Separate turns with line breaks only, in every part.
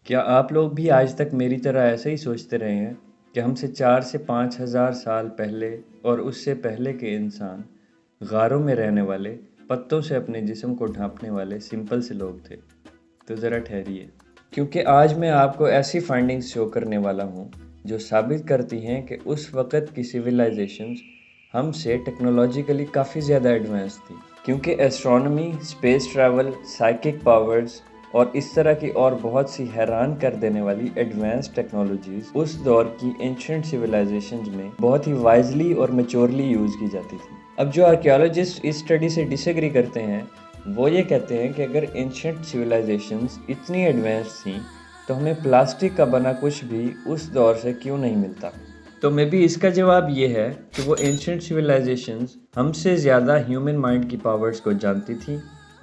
کیا آپ لوگ بھی آج تک میری طرح ایسے ہی سوچتے رہے ہیں کہ ہم سے 4 سے 5 ہزار سال پہلے اور اس سے پہلے کے انسان غاروں میں رہنے والے پتوں سے اپنے جسم کو ڈھانپنے والے سمپل سے لوگ تھے؟ تو ذرا ٹھہریے، کیونکہ آج میں آپ کو ایسی فائنڈنگز شو کرنے والا ہوں جو ثابت کرتی ہیں کہ اس وقت کی سویلائزیشنز ہم سے ٹیکنالوجیکلی کافی زیادہ ایڈوانس تھی، کیونکہ astronomy, space travel, psychic powers اور اس طرح کی اور بہت سی حیران کر دینے والی ایڈوانس ٹیکنالوجیز اس دور کی اینشنٹ سویلائزیشنز میں بہت ہی وائزلی اور میچورلی یوز کی جاتی تھی۔ اب جو آرکیالوجسٹ اس اسٹڈی سے ڈس ایگری کرتے ہیں وہ یہ کہتے ہیں کہ اگر اینشنٹ سویلائزیشنز اتنی ایڈوانس تھیں تو ہمیں پلاسٹک کا بنا کچھ بھی اس دور سے کیوں نہیں ملتا؟ تو میں بھی اس کا جواب یہ ہے کہ وہ اینشنٹ سویلائزیشنز ہم سے زیادہ ہیومن مائنڈ کی پاورز کو جانتی تھیں،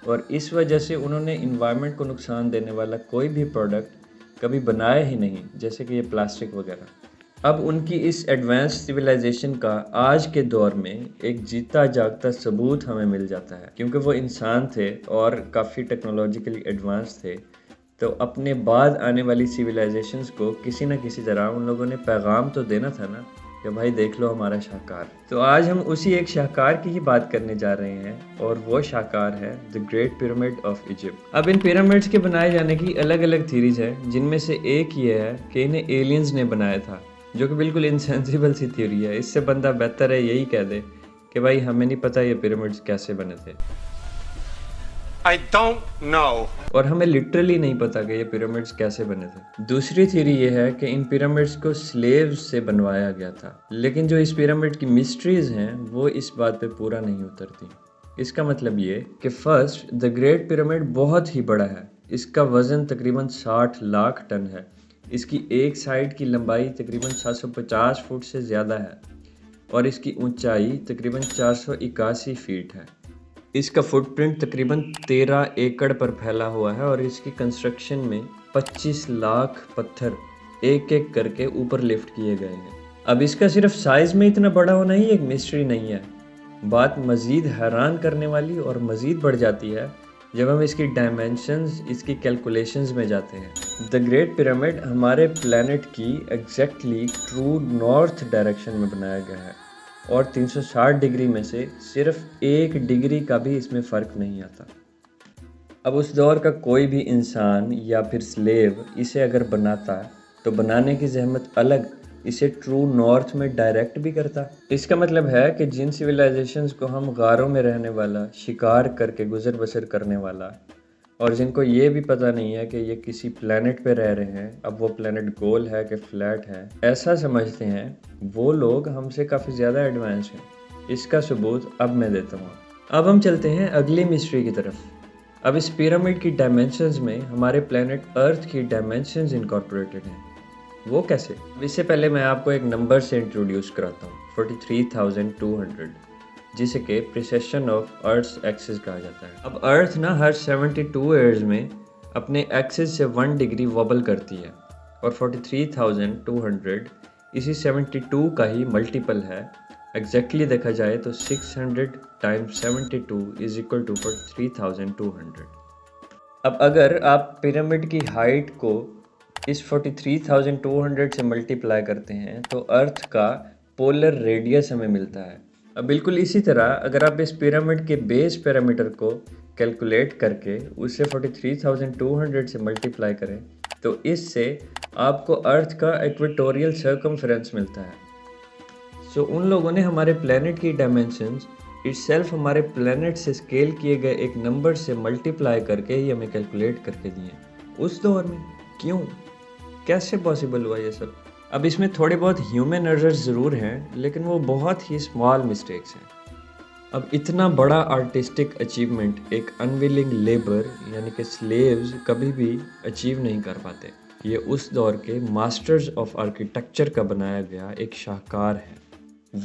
اور اس وجہ سے انہوں نے انوائرمنٹ کو نقصان دینے والا کوئی بھی پروڈکٹ کبھی بنایا ہی نہیں، جیسے کہ یہ پلاسٹک وغیرہ۔ اب ان کی اس ایڈوانس سویلائزیشن کا آج کے دور میں ایک جیتا جاگتا ثبوت ہمیں مل جاتا ہے، کیونکہ وہ انسان تھے اور کافی ٹیکنالوجیکلی ایڈوانس تھے، تو اپنے بعد آنے والی سویلائزیشنز کو کسی نہ کسی طرح ان لوگوں نے پیغام تو دینا تھا نا کہ بھائی دیکھ لو ہمارا شاہکار۔ تو آج ہم اسی ایک شاہکار کی ہی بات کرنے جا رہے ہیں، اور وہ شاہکار ہے the great pyramid of Egypt. اب ان پیرامڈس کے بنائے جانے کی الگ الگ تھیریز ہیں، جن میں سے ایک یہ ہے کہ انہیں ایلینز نے بنایا تھا، جو کہ بالکل انسینسیبل سی تھیوری ہے۔ اس سے بندہ بہتر ہے یہی کہہ دے کہ بھائی ہمیں نہیں پتہ یہ پیرامڈس کیسے بنے تھے۔
I don't know.
اور ہمیں لٹرلی نہیں پتا کہ یہ پیرامڈس کیسے بنے تھے۔ دوسری تھیوری یہ ہے کہ ان پیرامڈس کو سلیوز سے بنوایا گیا تھا، لیکن جو اس پیرامڈ کی مسٹریز ہیں وہ اس بات پہ پورا نہیں اترتی۔ اس کا مطلب یہ کہ فرسٹ، دی گریٹ پیرامڈ بہت ہی بڑا ہے، اس کا وزن تقریباً 60 لاکھ ٹن ہے، اس کی ایک سائڈ کی لمبائی تقریباً 750 فٹ سے زیادہ ہے، اور اس کی اونچائی تقریباً 481 فیٹ ہے۔ اس کا فٹ پرنٹ تقریباً 13 ایکڑ پر پھیلا ہوا ہے، اور اس کی کنسٹرکشن میں 25 لاکھ پتھر ایک ایک کر کے اوپر لفٹ کیے گئے ہیں۔ اب اس کا صرف سائز میں اتنا بڑا ہونا ہی ایک مسٹری نہیں ہے، بات مزید حیران کرنے والی اور مزید بڑھ جاتی ہے جب ہم اس کی ڈائمینشنز، اس کی کیلکولیشنز میں جاتے ہیں۔ دی گریٹ پیرامڈ ہمارے پلانٹ کی ایگزیکٹلی ٹرو نارتھ ڈائریکشن میں بنایا گیا ہے، اور 360 ڈگری میں سے صرف 1 ڈگری کا بھی اس میں فرق نہیں آتا۔ اب اس دور کا کوئی بھی انسان یا پھر سلیو اسے اگر بناتا تو بنانے کی زحمت الگ، اسے ٹرو نارتھ میں ڈائریکٹ بھی کرتا۔ اس کا مطلب ہے کہ جن سویلائزیشنز کو ہم غاروں میں رہنے والا، شکار کر کے گزر بسر کرنے والا، اور جن کو یہ بھی پتہ نہیں ہے کہ یہ کسی پلانٹ پہ رہ رہے ہیں، اب وہ پلانٹ گول ہے کہ فلیٹ ہے، ایسا سمجھتے ہیں، وہ لوگ ہم سے کافی زیادہ ایڈوانس ہیں۔ اس کا ثبوت اب میں دیتا ہوں۔ اب ہم چلتے ہیں اگلی مسٹری کی طرف۔ اب اس پیرامڈ کی ڈائمینشنز میں ہمارے پلانٹ ارتھ کی ڈائمینشنز انکارپوریٹڈ ہیں۔ وہ کیسے؟ اس سے پہلے میں آپ کو ایک نمبر سے انٹروڈیوس کراتا ہوں، 43,200، جسے کہ پریسیشن آف ارتھس ایکسس کہا جاتا ہے۔ اب ارتھ نا ہر 72 ایئرز میں اپنے ایکسس سے 1 ڈگری وابل کرتی ہے، اور 43,200 اسی 72 کا ہی ملٹیپل ہے۔ ایگزیکٹلی دیکھا جائے تو 600 ٹائمز 72 از اکول ٹو 43,200۔ اب اگر آپ پیرامڈ کی ہائٹ کو اس 43,200 سے ملٹیپلائی کرتے ہیں تو ارتھ کا پولر ریڈیس ہمیں ملتا ہے۔ اب بالکل اسی طرح اگر آپ اس پیرامڈ کے بیس پیرامیٹر کو کیلکولیٹ کر کے اسے 43,200 سے ملٹیپلائی کریں تو اس سے آپ کو ارتھ کا ایکویٹوریل سرکمفرنس ملتا ہے۔ سو ان لوگوں نے ہمارے پلانٹ کی ڈائمینشنز اٹسیلف ہمارے پلانٹ سے اسکیل کیے گئے ایک نمبر سے ملٹیپلائی کر کے ہی ہمیں کیلکولیٹ کر کے دیے۔ اس دور میں کیوں؟ کیسے پاسبل ہوا یہ سب؟ اب اس میں تھوڑے بہت ہیومن ایررز ضرور ہیں، لیکن وہ بہت ہی اسمال مسٹیکس ہیں۔ اب اتنا بڑا آرٹسٹک اچیومنٹ ایک انویلنگ لیبر یعنی کہ سلیوز کبھی بھی اچیو نہیں کر پاتے۔ یہ اس دور کے ماسٹرز آف آرکیٹیکچر کا بنایا گیا ایک شاہکار ہے۔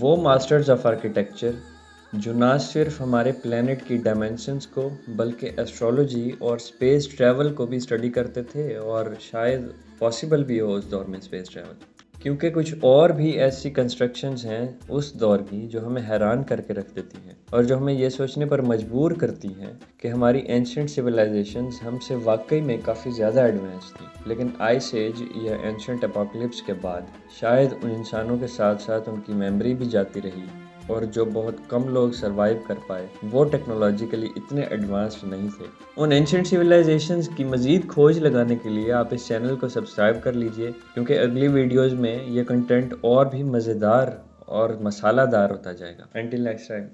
وہ ماسٹرز آف آرکیٹیکچر جو نہ صرف ہمارے پلانٹ کی ڈائمینشنز کو بلکہ ایسٹرولوجی اور اسپیس ٹریول کو بھی اسٹڈی کرتے تھے، اور شاید پاسبل بھی ہو اس دور میں اسپیس ٹریول، کیونکہ کچھ اور بھی ایسی کنسٹرکشنز ہیں اس دور کی جو ہمیں حیران کر کے رکھ دیتی ہیں اور جو ہمیں یہ سوچنے پر مجبور کرتی ہیں کہ ہماری اینشنٹ سویلائزیشنز ہم سے واقعی میں کافی زیادہ ایڈوانس تھیں، لیکن آئس ایج یا اینشنٹ اپوکلپس کے بعد شاید ان انسانوں کے ساتھ ساتھ ان کی میموری بھی جاتی رہی اور جو بہت کم لوگ سروائیو کر پائے وہ ٹیکنالوجیکلی اتنے ایڈوانسڈ نہیں تھے۔ ان اینشنٹ سویلائزیشنز کی مزید کھوج لگانے کے لیے آپ اس چینل کو سبسکرائب کر لیجئے، کیونکہ اگلی ویڈیوز میں یہ کنٹینٹ اور بھی مزیدار اور مسالہ دار ہوتا جائے گا۔ Until next time.